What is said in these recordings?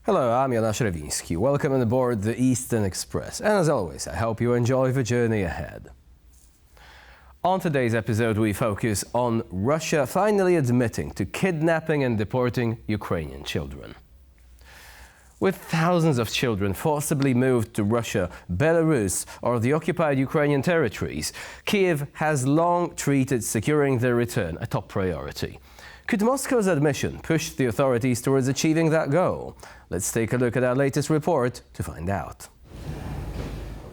Hello, I'm Jonasz Rewiński. Welcome on board the Eastern Express. And as always, I hope you enjoy the journey ahead. On today's episode, we focus on Russia finally admitting to kidnapping and deporting Ukrainian children. With thousands of children forcibly moved to Russia, Belarus or the occupied Ukrainian territories, Kyiv has long treated securing their return a top priority. Could Moscow's admission push the authorities towards achieving that goal? Let's take a look at our latest report to find out.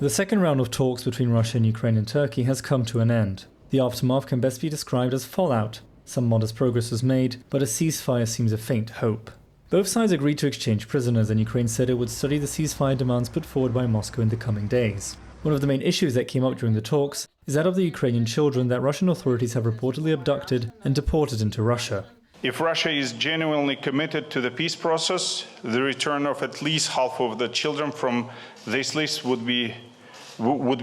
The second round of talks between Russia and Ukraine and Turkey has come to an end. The aftermath can best be described as fallout. Some modest progress was made, but a ceasefire seems a faint hope. Both sides agreed to exchange prisoners, and Ukraine said it would study the ceasefire demands put forward by Moscow in the coming days. One of the main issues that came up during the talks is that of the Ukrainian children that Russian authorities have reportedly abducted and deported into Russia. If Russia is genuinely committed to the peace process, the return of at least half of the children from this list would be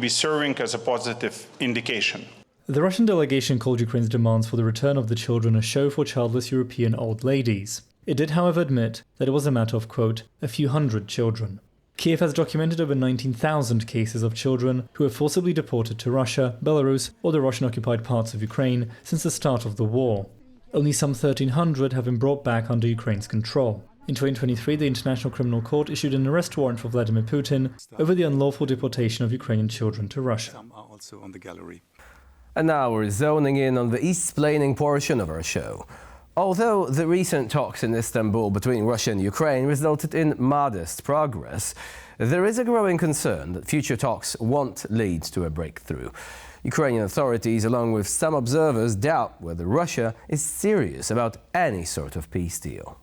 serving as a positive indication. The Russian delegation called Ukraine's demands for the return of the children a show for childless European old ladies. It did, however, admit that it was a matter of, quote, a few hundred children. Kyiv has documented over 19,000 cases of children who were forcibly deported to Russia, Belarus, or the Russian-occupied parts of Ukraine since the start of the war. Only some 1,300 have been brought back under Ukraine's control. In 2023, the International Criminal Court issued an arrest warrant for Vladimir Putin over the unlawful deportation of Ukrainian children to Russia. Some are also on the gallery. And now we're zoning in on the East-splaining portion of our show. Although the recent talks in Istanbul between Russia and Ukraine resulted in modest progress, there is a growing concern that future talks won't lead to a breakthrough. Ukrainian authorities, along with some observers, doubt whether Russia is serious about any sort of peace deal.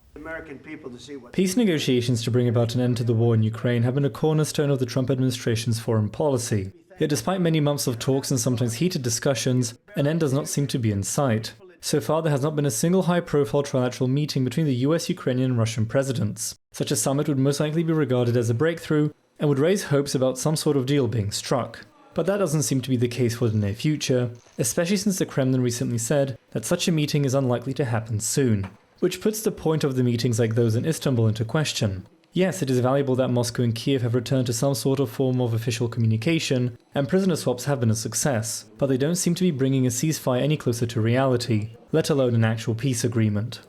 Peace negotiations to bring about an end to the war in Ukraine have been a cornerstone of the Trump administration's foreign policy. Yet despite many months of talks and sometimes heated discussions, an end does not seem to be in sight. So far, there has not been a single high-profile trilateral meeting between the US, Ukrainian and Russian presidents. Such a summit would most likely be regarded as a breakthrough and would raise hopes about some sort of deal being struck. But that doesn't seem to be the case for the near future, especially since the Kremlin recently said that such a meeting is unlikely to happen soon. Which puts the point of the meetings like those in Istanbul into question. Yes, it is valuable that Moscow and Kyiv have returned to some sort of form of official communication, and prisoner swaps have been a success, but they don't seem to be bringing a ceasefire any closer to reality, let alone an actual peace agreement.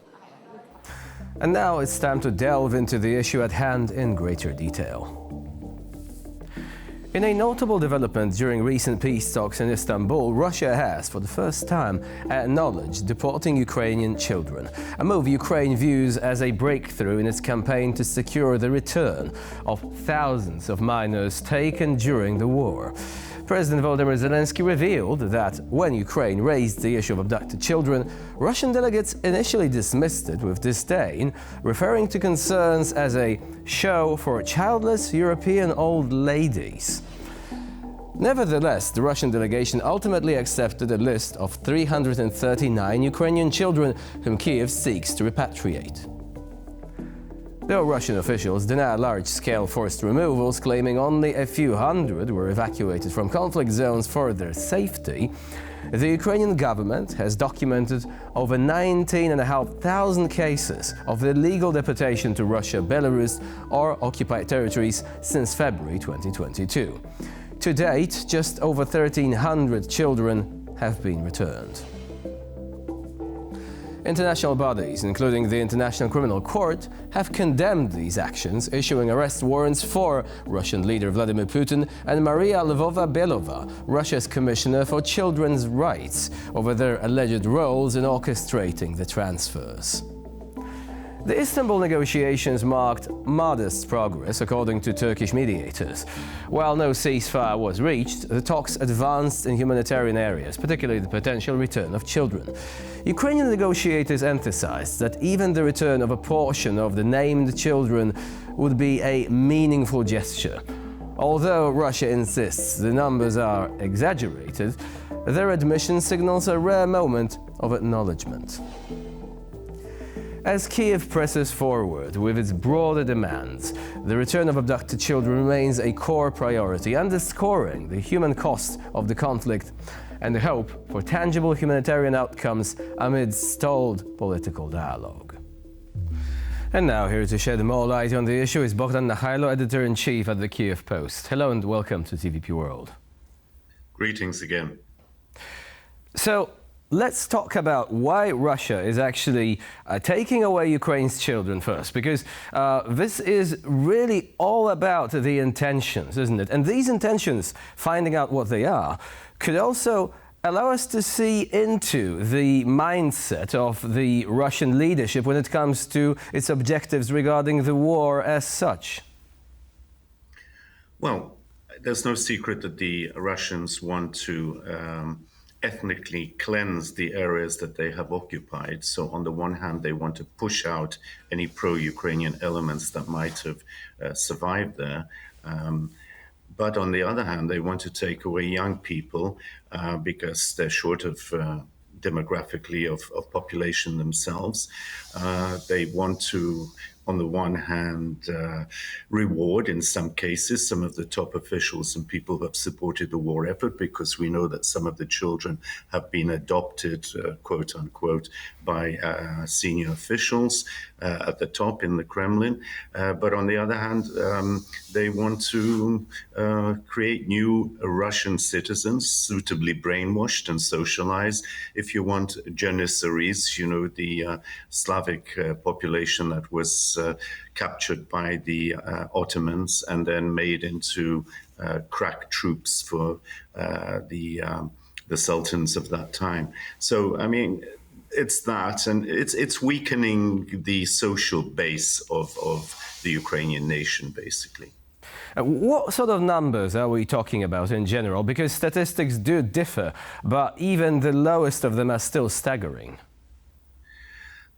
And now it's time to delve into the issue at hand in greater detail. In a notable development during recent peace talks in Istanbul, Russia has, for the first time, acknowledged deporting Ukrainian children, a move Ukraine views as a breakthrough in its campaign to secure the return of thousands of minors taken during the war. President Volodymyr Zelensky revealed that when Ukraine raised the issue of abducted children, Russian delegates initially dismissed it with disdain, referring to concerns as a show for childless European old ladies. Nevertheless, the Russian delegation ultimately accepted a list of 339 Ukrainian children whom Kyiv seeks to repatriate. Though Russian officials deny large-scale forced removals, claiming only a few hundred were evacuated from conflict zones for their safety, the Ukrainian government has documented over 19,500 cases of illegal deportation to Russia, Belarus or occupied territories since February 2022. To date, just over 1,300 children have been returned. International bodies, including the International Criminal Court, have condemned these actions, issuing arrest warrants for Russian leader Vladimir Putin and Maria Lvova-Belova, Russia's Commissioner for Children's Rights, over their alleged roles in orchestrating the transfers. The Istanbul negotiations marked modest progress, according to Turkish mediators. While no ceasefire was reached, the talks advanced in humanitarian areas, particularly the potential return of children. Ukrainian negotiators emphasized that even the return of a portion of the named children would be a meaningful gesture. Although Russia insists the numbers are exaggerated, their admission signals a rare moment of acknowledgement. As Kyiv presses forward with its broader demands, the return of abducted children remains a core priority, underscoring the human cost of the conflict and the hope for tangible humanitarian outcomes amid stalled political dialogue. And now here to shed more light on the issue is Bogdan Nahailo, editor-in-chief at the Kyiv Post. Hello and welcome to TVP World. Greetings again. So let's talk about why Russia is actually taking away Ukraine's children first, because this is really all about the intentions, isn't it? And these intentions, finding out what they are, could also allow us to see into the mindset of the Russian leadership when it comes to its objectives regarding the war as such. Well, there's no secret that the Russians want to ethnically cleanse the areas that they have occupied. So on the one hand, they want to push out any pro-Ukrainian elements that might have survived there. But on the other hand, they want to take away young people because they're short of demographically of population themselves. They want to, on the one hand, reward in some cases some of the top officials and people who have supported the war effort, because we know that some of the children have been adopted, quote unquote, by senior officials at the top in the Kremlin. But on the other hand, they want to create new Russian citizens, suitably brainwashed and socialized. If you want Janissaries, you know, the Slavic population that was captured by the Ottomans and then made into crack troops for the sultans of that time. So, I mean, it's that, and it's weakening the social base of the Ukrainian nation, basically. What sort of numbers are we talking about in general? Because statistics do differ, but even the lowest of them are still staggering.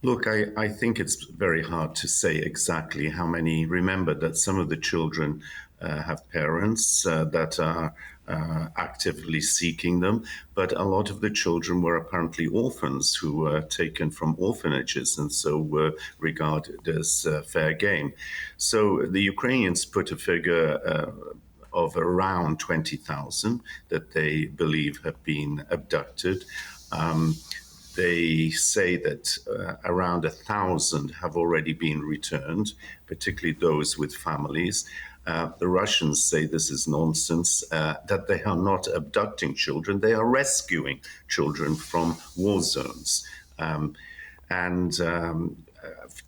Look, I think it's very hard to say exactly how many. Remember that some of the children have parents that are actively seeking them, but a lot of the children were apparently orphans who were taken from orphanages and so were regarded as fair game. So the Ukrainians put a figure of around 20,000 that they believe have been abducted. They say that around 1,000 have already been returned, particularly those with families. The Russians say this is nonsense, that they are not abducting children, they are rescuing children from war zones.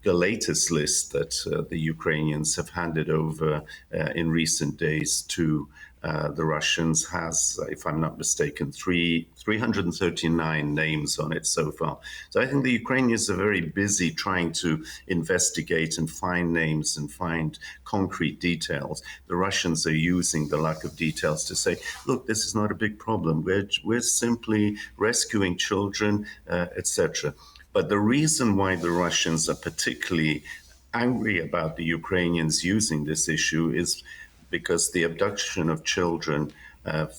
The latest list that the Ukrainians have handed over in recent days to the Russians has, if I'm not mistaken, 339 names on it so far. So I think the Ukrainians are very busy trying to investigate and find names and find concrete details. The Russians are using the lack of details to say, look, this is not a big problem. We're simply rescuing children, etc. But the reason why the Russians are particularly angry about the Ukrainians using this issue is because the abduction of children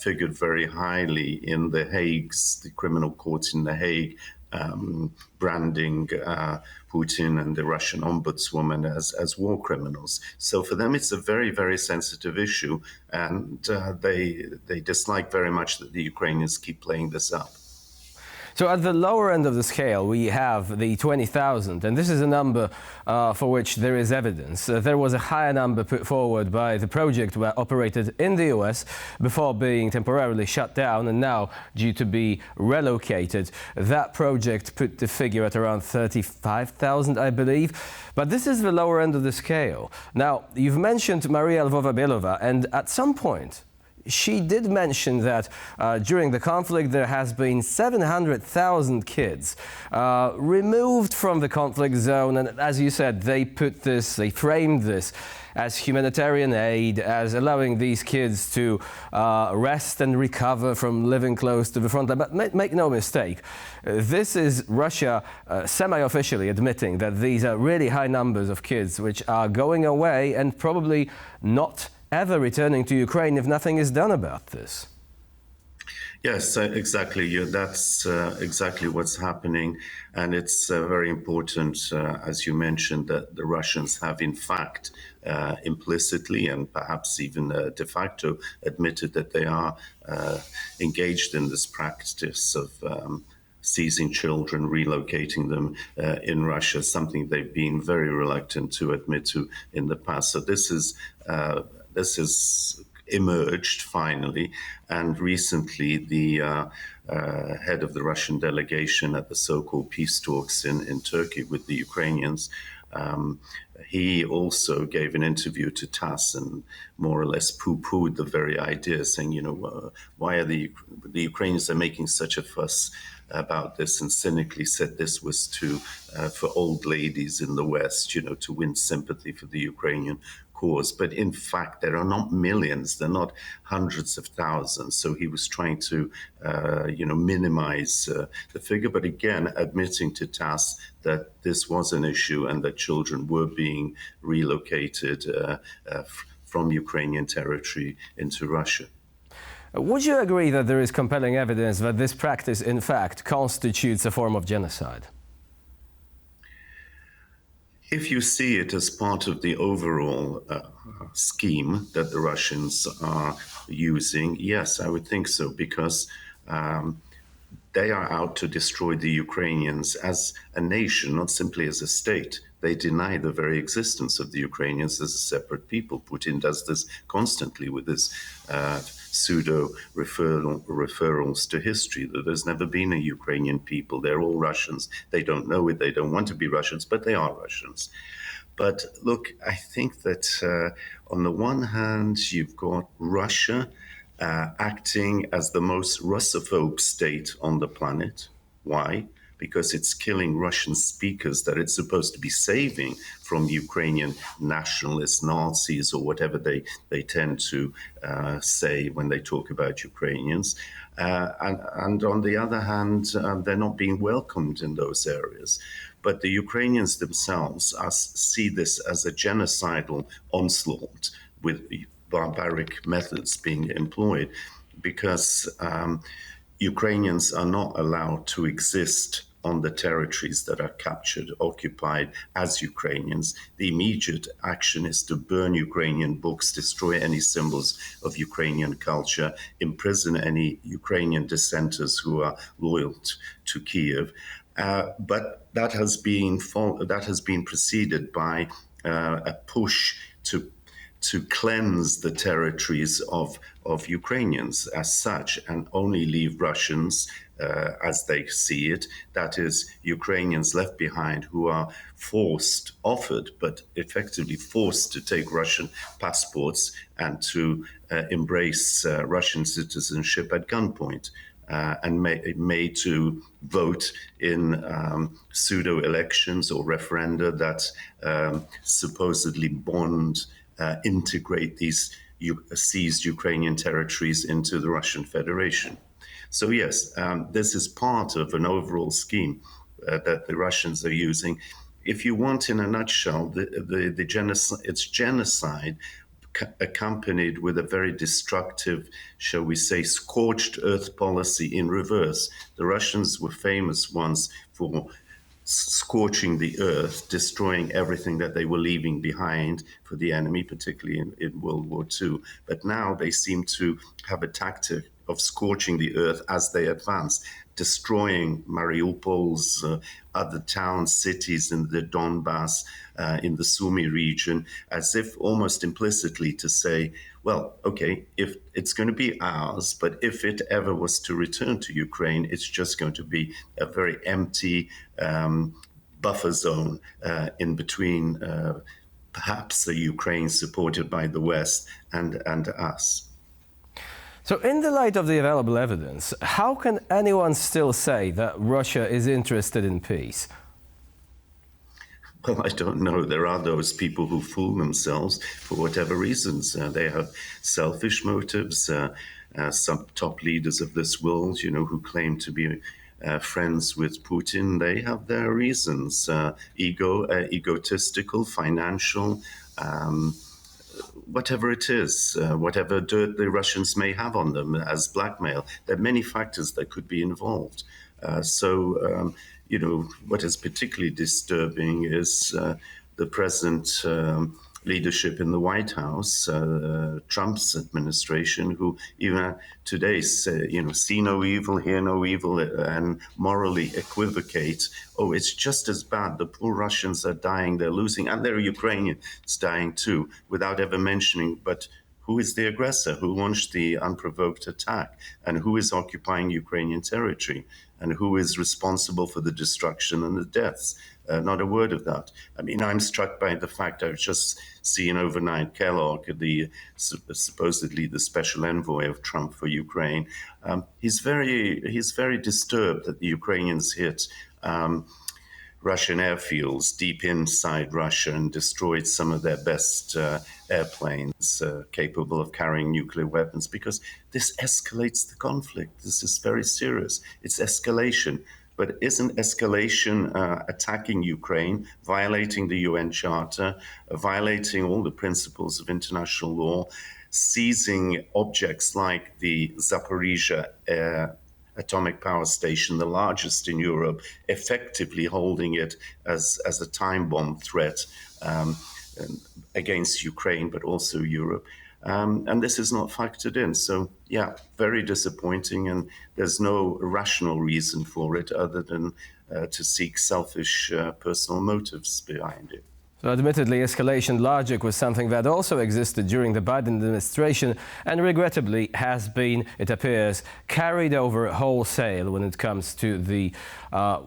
figured very highly in the Hague's, the criminal courts in The Hague, branding Putin and the Russian ombudswoman as war criminals. So for them, it's a very, very sensitive issue, and they dislike very much that the Ukrainians keep playing this up. So at the lower end of the scale, we have the 20,000, and this is a number for which there is evidence. There was a higher number put forward by the project where operated in the US before being temporarily shut down and now due to be relocated. That project put the figure at around 35,000, I believe. But this is the lower end of the scale. Now, you've mentioned Maria Lvova-Belova, and at some point, she did mention that during the conflict there has been 700,000 kids removed from the conflict zone, and as you said, they framed this as humanitarian aid, as allowing these kids to rest and recover from living close to the front line. But make no mistake, this is Russia semi-officially admitting that these are really high numbers of kids which are going away and probably not ever returning to Ukraine if nothing is done about this. Yes, exactly. That's exactly what's happening. And it's very important, as you mentioned, that the Russians have in fact implicitly and perhaps even de facto admitted that they are engaged in this practice of seizing children, relocating them in Russia, something they've been very reluctant to admit to in the past. So this is emerged finally, and recently the head of the Russian delegation at the so-called peace talks in Turkey with the Ukrainians, he also gave an interview to TASS and more or less poo-pooed the very idea, saying, why are the Ukrainians are making such a fuss about this, and cynically said this was for old ladies in the West, to win sympathy for the Ukrainian cause. But in fact, there are not millions, they're not hundreds of thousands. So he was trying to, minimize the figure, but again, admitting to TASS that this was an issue and that children were being relocated from Ukrainian territory into Russia. Would you agree that there is compelling evidence that this practice, in fact, constitutes a form of genocide? If you see it as part of the overall scheme that the Russians are using, yes, I would think so, because they are out to destroy the Ukrainians as a nation, not simply as a state. They deny the very existence of the Ukrainians as a separate people. Putin does this constantly with his pseudo-referrals to history, that there's never been a Ukrainian people. They're all Russians. They don't know it. They don't want to be Russians, but they are Russians. But look, I think that on the one hand, you've got Russia acting as the most Russophobe state on the planet. Why? Because it's killing Russian speakers that it's supposed to be saving from Ukrainian nationalists, Nazis, or whatever they tend to say when they talk about Ukrainians. And on the other hand, they're not being welcomed in those areas. But the Ukrainians themselves see this as a genocidal onslaught with barbaric methods being employed, because Ukrainians are not allowed to exist on the territories that are captured, occupied as Ukrainians. The immediate action is to burn Ukrainian books, destroy any symbols of Ukrainian culture, imprison any Ukrainian dissenters who are loyal to Kyiv. But that has been preceded by a push to cleanse the territories of Ukrainians as such, and only leave Russians as they see it, that is, Ukrainians left behind who are offered, but effectively forced to take Russian passports and to embrace Russian citizenship at gunpoint. And made to vote in pseudo-elections or referenda that supposedly integrate these seized Ukrainian territories into the Russian Federation. So yes, this is part of an overall scheme that the Russians are using. If you want, in a nutshell, it's genocide accompanied with a very destructive, shall we say, scorched earth policy in reverse. The Russians were famous once for scorching the earth, destroying everything that they were leaving behind for the enemy, particularly in World War II. But now they seem to have a tactic of scorching the earth as they advance, destroying Mariupol's other towns, cities in the Donbass, in the Sumy region, as if almost implicitly to say, well, okay, if it's going to be ours, but if it ever was to return to Ukraine, it's just going to be a very empty buffer zone in between perhaps the Ukraine supported by the West and us. So in the light of the available evidence, how can anyone still say that Russia is interested in peace? Well, I don't know. There are those people who fool themselves for whatever reasons. They have selfish motives. Some top leaders of this world, who claim to be friends with Putin, they have their reasons. Egotistical, financial, whatever it is, whatever dirt the Russians may have on them as blackmail. There are many factors that could be involved. What is particularly disturbing is the present leadership in the White House, Trump's administration, who even today say, see no evil, hear no evil, and morally equivocate. Oh, it's just as bad. The poor Russians are dying, they're losing, and there are Ukrainians dying too, without ever mentioning, but who is the aggressor? Who launched the unprovoked attack? And who is occupying Ukrainian territory? And who is responsible for the destruction and the deaths? Not a word of that. I mean, I'm struck by the fact I've just seen overnight Kellogg, supposedly the special envoy of Trump for Ukraine. He's very disturbed that the Ukrainians hit Russian airfields deep inside Russia and destroyed some of their best airplanes capable of carrying nuclear weapons, because this escalates the conflict. This is very serious. It's escalation. But isn't escalation attacking Ukraine, violating the UN Charter, violating all the principles of international law, seizing objects like the Zaporizhia atomic power station, the largest in Europe, effectively holding it as a time bomb threat against Ukraine, but also Europe. And this is not factored in. So, yeah, very disappointing. And there's no rational reason for it other than to seek selfish personal motives behind it. So admittedly, escalation logic was something that also existed during the Biden administration and regrettably has been, it appears, carried over wholesale when it comes to the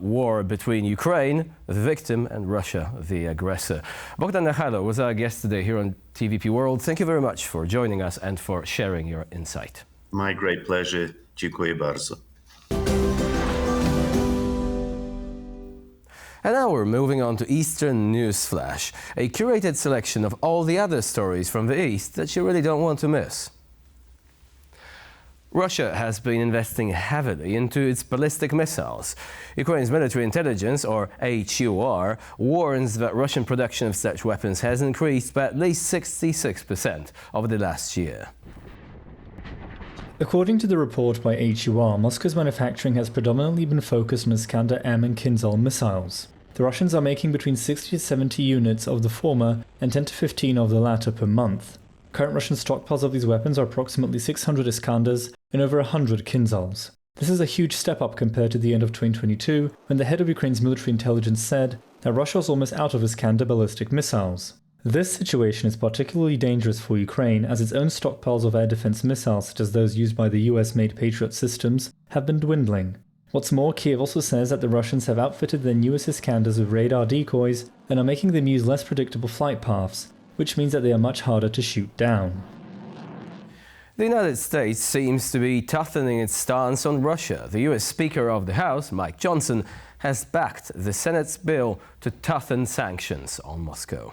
war between Ukraine, the victim, and Russia, the aggressor. Bogdan Nachalo was our guest today here on TVP World. Thank you very much for joining us and for sharing your insight. My great pleasure. Dziękuję bardzo. And now we're moving on to Eastern News Flash, a curated selection of all the other stories from the East that you really don't want to miss. Russia has been investing heavily into its ballistic missiles. Ukraine's military intelligence, or HUR, warns that Russian production of such weapons has increased by at least 66% over the last year. According to the report by HUR, Moscow's manufacturing has predominantly been focused on Iskander-M and Kinzhal missiles. The Russians are making between 60 to 70 units of the former and 10 to 15 of the latter per month. Current Russian stockpiles of these weapons are approximately 600 Iskanders and over 100 Kinzhals. This is a huge step up compared to the end of 2022, when the head of Ukraine's military intelligence said that Russia was almost out of Iskander ballistic missiles. This situation is particularly dangerous for Ukraine, as its own stockpiles of air defense missiles, such as those used by the US-made Patriot systems, have been dwindling. What's more, Kyiv also says that the Russians have outfitted their newest Iskanders with radar decoys and are making them use less predictable flight paths, which means that they are much harder to shoot down. The United States seems to be toughening its stance on Russia. The US Speaker of the House, Mike Johnson, has backed the Senate's bill to toughen sanctions on Moscow.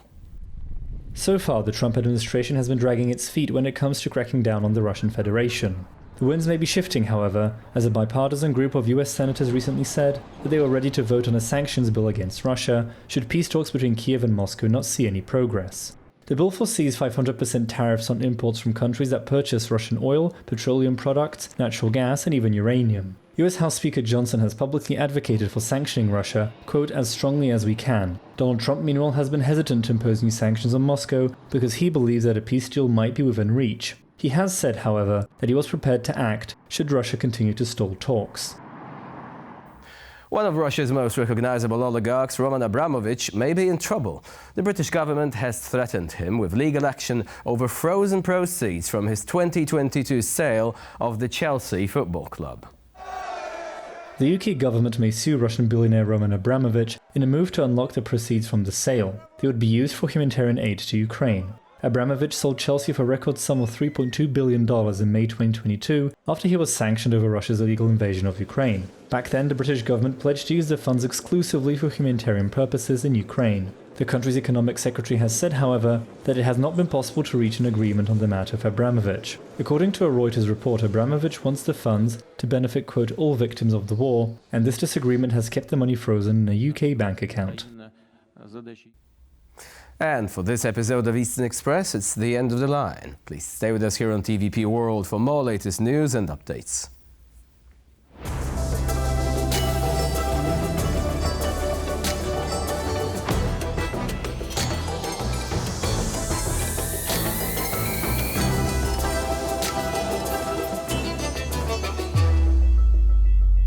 So far, the Trump administration has been dragging its feet when it comes to cracking down on the Russian Federation. The winds may be shifting, however, as a bipartisan group of US senators recently said that they were ready to vote on a sanctions bill against Russia should peace talks between Kyiv and Moscow not see any progress. The bill foresees 500% tariffs on imports from countries that purchase Russian oil, petroleum products, natural gas, and even uranium. US House Speaker Johnson has publicly advocated for sanctioning Russia, quote, as strongly as we can. Donald Trump, meanwhile, has been hesitant to impose new sanctions on Moscow because he believes that a peace deal might be within reach. He has said, however, that he was prepared to act should Russia continue to stall talks. One of Russia's most recognizable oligarchs, Roman Abramovich, may be in trouble. The British government has threatened him with legal action over frozen proceeds from his 2022 sale of the Chelsea football club. The UK government may sue Russian billionaire Roman Abramovich in a move to unlock the proceeds from the sale. They would be used for humanitarian aid to Ukraine. Abramovich sold Chelsea for a record sum of $3.2 billion in May 2022 after he was sanctioned over Russia's illegal invasion of Ukraine. Back then, the British government pledged to use the funds exclusively for humanitarian purposes in Ukraine. The country's economic secretary has said, however, that it has not been possible to reach an agreement on the matter for Abramovich. According to a Reuters report, Abramovich wants the funds to benefit, quote, all victims of the war, and this disagreement has kept the money frozen in a UK bank account. And for this episode of Eastern Express, it's the end of the line. Please stay with us here on TVP World for more latest news and updates.